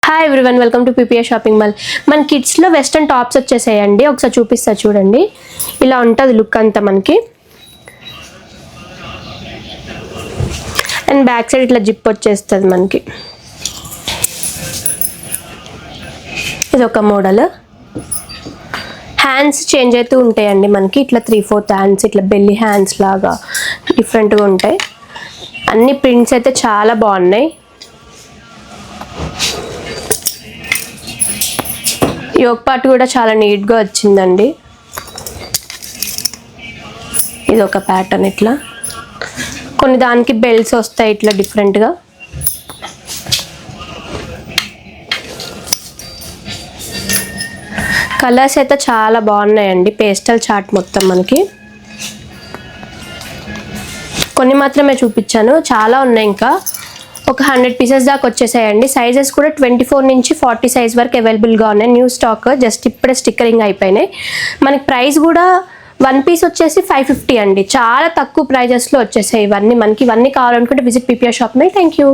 Hi everyone, welcome to PPA shopping mall. మన కిడ్స్లో western tops వచ్చేసాయండి. ఒకసారి చూపిస్తా చూడండి. ఇలా ఉంటుంది లుక్ అంతా మనకి. అండ్ బ్యాక్ సైడ్ ఇట్లా జిప్ వచ్చేస్తుంది మనకి. ఇది ఒక మోడల్. హ్యాండ్స్ చేంజ్ అవుతూ ఉంటాయండి మనకి. ఇట్లా 3/4 హ్యాండ్స్, ఇట్లా బెల్లి హ్యాండ్స్ లాగా డిఫరెంట్గా ఉంటాయి. అన్ని ప్రింట్స్ అయితే చాలా బాగున్నాయి. యోక్ పార్ట్ కూడా చాలా నీట్గా వచ్చిందండి. ఇది ఒక ప్యాటర్న్. ఇట్లా కొన్ని దానికి బెల్ట్స్ వస్తాయి ఇట్లా డిఫరెంట్గా. కలర్స్ అయితే చాలా బాగున్నాయండి. పేస్టల్ చార్ట్ మొత్తం మనకి. కొన్ని మాత్రమే చూపించాను, చాలా ఉన్నాయి. ఇంకా ఒక 100 పీసెస్ దాకా వచ్చేసాయండి. సైజెస్ కూడా 24 నుంచి 40 సైజ్ వరకు అవైలబుల్గా ఉన్నాయి. న్యూ స్టాక్, జస్ట్ ఇప్పుడే స్టిక్కరింగ్ అయిపోయినాయి. మనకి ప్రైస్ కూడా 1 పీస్ వచ్చేసి 550 అండి. చాలా తక్కువ ప్రైజెస్లో వచ్చేసాయి ఇవన్నీ మనకి. ఇవన్నీ కావాలనుకుంటే visit PPR shop. Thank you.